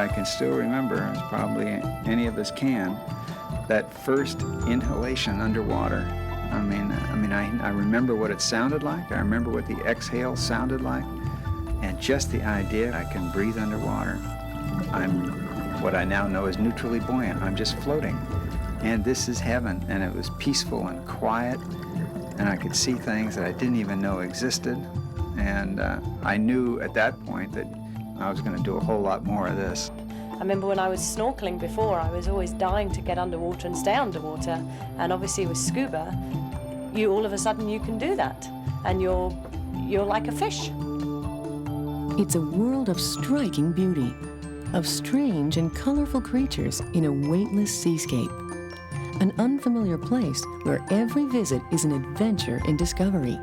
I can still remember, as probably any of us can, that first inhalation underwater. I remember what it sounded like. I remember what the exhale sounded like. And just the idea I can breathe underwater. I'm what I now know is neutrally buoyant. I'm just floating. And this is heaven. And it was peaceful and quiet. And I could see things that I didn't even know existed. And I knew at that point that I was going to do a whole lot more of this. I remember when I was snorkeling before, I was always dying to get underwater and stay underwater. And obviously with scuba, all of a sudden you can do that. And you're like a fish. It's a world of striking beauty, of strange and colorful creatures in a weightless seascape. An unfamiliar place where every visit is an adventure in discovery.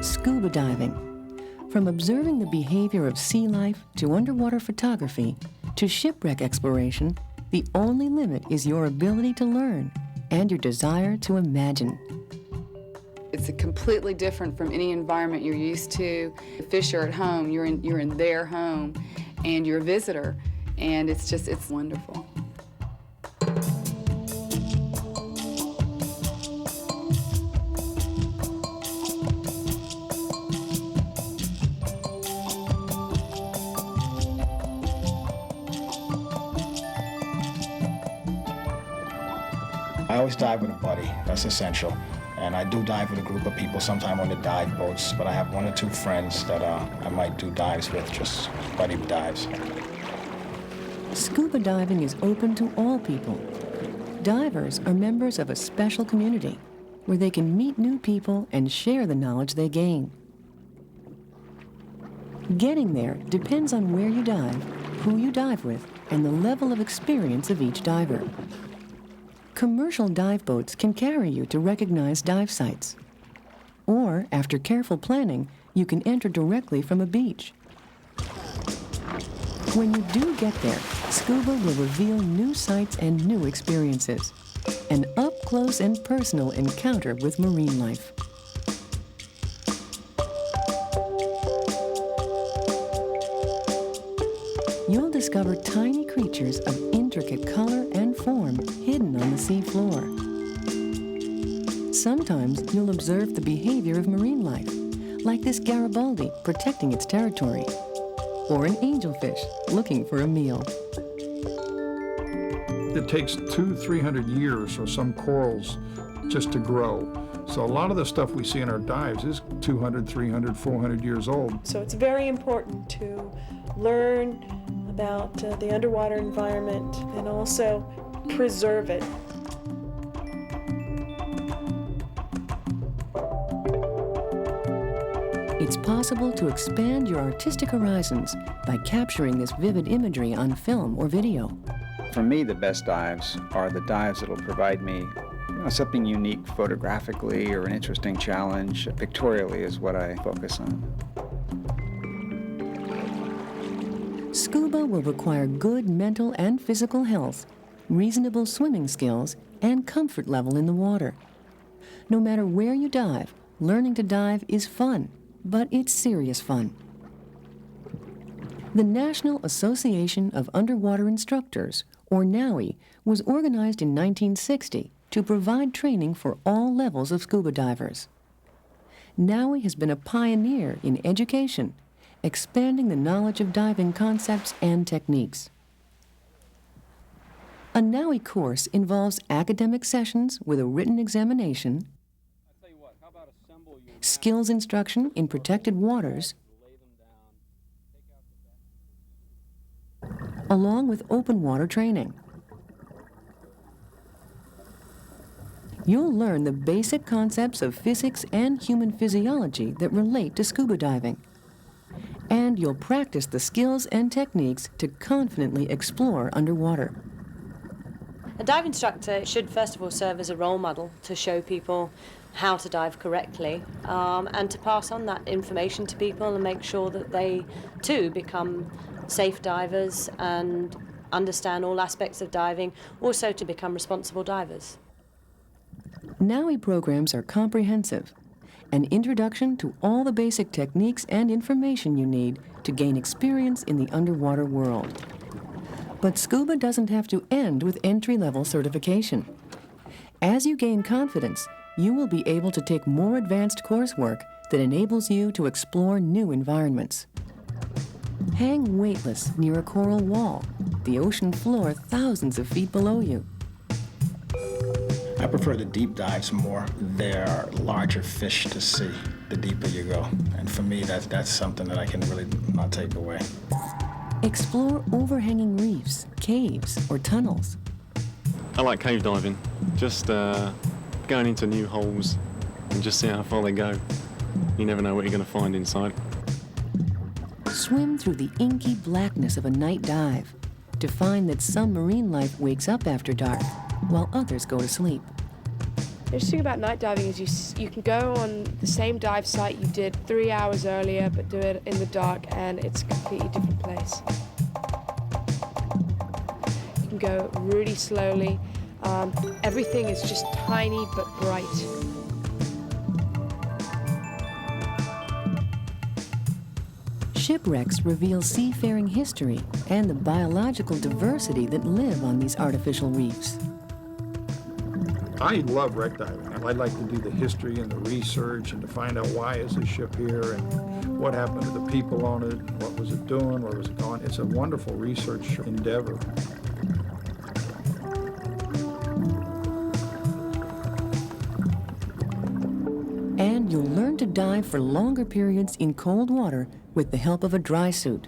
Scuba diving. From observing the behavior of sea life to underwater photography to shipwreck exploration, the only limit is your ability to learn and your desire to imagine. It's completely different from any environment you're used to. The fish are at home, you're in their home, and you're a visitor, and it's wonderful. I always dive with a buddy, that's essential. And I do dive with a group of people, sometimes on the dive boats, but I have 1 or 2 friends that I might do dives with, just buddy dives. Scuba diving is open to all people. Divers are members of a special community where they can meet new people and share the knowledge they gain. Getting there depends on where you dive, who you dive with, and the level of experience of each diver. Commercial dive boats can carry you to recognized dive sites. Or, after careful planning, you can enter directly from a beach. When you do get there, Scuba will reveal new sights and new experiences. An up-close and personal encounter with marine life. You'll discover tiny creatures of intricate color and form hidden on the sea floor. Sometimes you'll observe the behavior of marine life, like this Garibaldi protecting its territory, or an angelfish looking for a meal. It takes 200-300 years for some corals just to grow. So a lot of the stuff we see in our dives is 200, 300, 400 years old. So it's very important to learn about the underwater environment and also preserve it. It's possible to expand your artistic horizons by capturing this vivid imagery on film or video. For me, the best dives are the dives that will provide me something unique photographically or an interesting challenge. Pictorially is what I focus on. Scuba will require good mental and physical health, reasonable swimming skills, and comfort level in the water. No matter where you dive, learning to dive is fun, but it's serious fun. The National Association of Underwater Instructors, or NAUI, was organized in 1960 to provide training for all levels of scuba divers. NAUI has been a pioneer in education, expanding the knowledge of diving concepts and techniques. A NAUI course involves academic sessions with a written examination, skills instruction in protected waters, along with open water training. You'll learn the basic concepts of physics and human physiology that relate to scuba diving. And you'll practice the skills and techniques to confidently explore underwater. A dive instructor should first of all serve as a role model to show people how to dive correctly, and to pass on that information to people and make sure that they too become safe divers and understand all aspects of diving, also to become responsible divers. NAUI programs are comprehensive, an introduction to all the basic techniques and information you need to gain experience in the underwater world. But scuba doesn't have to end with entry-level certification. As you gain confidence, you will be able to take more advanced coursework that enables you to explore new environments. Hang weightless near a coral wall, the ocean floor thousands of feet below you. I prefer the deep dives more. There are larger fish to see the deeper you go. And for me, that's something that I can really not take away. Explore overhanging reefs, caves, or tunnels. I like cave diving, just going into new holes and just see how far they go. You never know what you're going to find inside. Swim through the inky blackness of a night dive to find that some marine life wakes up after dark while others go to sleep. The interesting about night diving is you can go on the same dive site you did 3 hours earlier, but do it in the dark, and it's a completely different place. You can go really slowly. Everything is just tiny but bright. Shipwrecks reveal seafaring history and the biological diversity that live on these artificial reefs. I love wreck diving. I like to do the history and the research and to find out why is this ship here and what happened to the people on it, and what was it doing, where was it going. It's a wonderful research endeavor. And you'll learn to dive for longer periods in cold water with the help of a dry suit.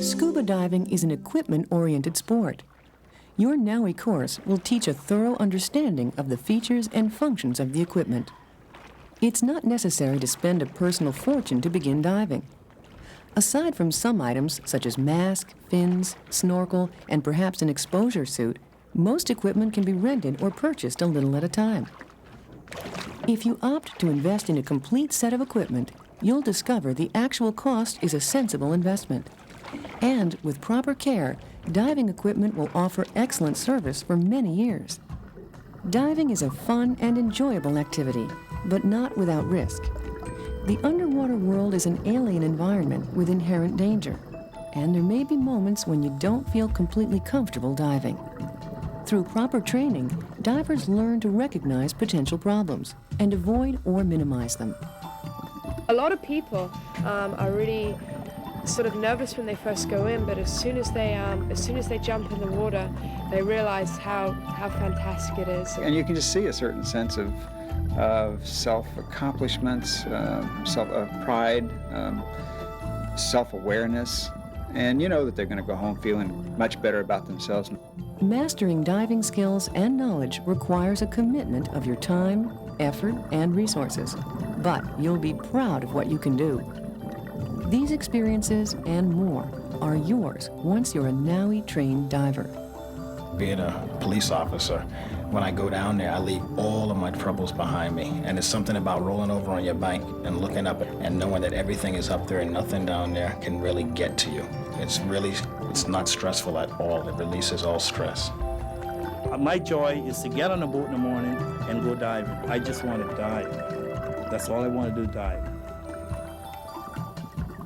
Scuba diving is an equipment-oriented sport. Your NAUI course will teach a thorough understanding of the features and functions of the equipment. It's not necessary to spend a personal fortune to begin diving. Aside from some items such as mask, fins, snorkel, and perhaps an exposure suit, most equipment can be rented or purchased a little at a time. If you opt to invest in a complete set of equipment, you'll discover the actual cost is a sensible investment. And with proper care, diving equipment will offer excellent service for many years. Diving is a fun and enjoyable activity, but not without risk. The underwater world is an alien environment with inherent danger, and there may be moments when you don't feel completely comfortable diving. Through proper training, divers learn to recognize potential problems and avoid or minimize them. A lot of people are really sort of nervous when they first go in, but as soon as they jump in the water, they realize how fantastic it is. And you can just see a certain sense of self-accomplishments, pride, self-awareness, and you know that they're going to go home feeling much better about themselves. Mastering diving skills and knowledge requires a commitment of your time, effort, and resources, but you'll be proud of what you can do. These experiences and more are yours once you're a NAUI-trained diver. Being a police officer, when I go down there, I leave all of my troubles behind me. And it's something about rolling over on your bank and looking up and knowing that everything is up there and nothing down there can really get to you. It's not stressful at all. It releases all stress. My joy is to get on a boat in the morning and go diving. I just want to dive. That's all I want to do, dive.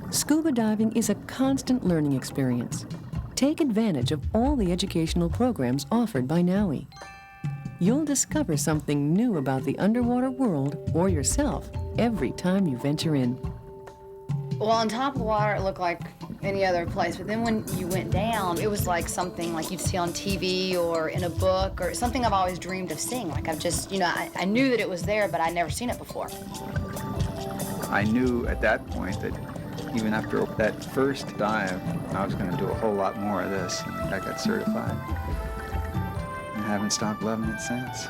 Scuba diving is a constant learning experience. Take advantage of all the educational programs offered by NAUI. You'll discover something new about the underwater world or yourself every time you venture in. Well, on top of the water, it looked like any other place, but then when you went down, it was like something like you'd see on TV or in a book or something I've always dreamed of seeing. Like I've just, I knew that it was there, but I'd never seen it before. I knew at that point that even after that first dive, I was going to do a whole lot more of this. I got certified. I haven't stopped loving it since.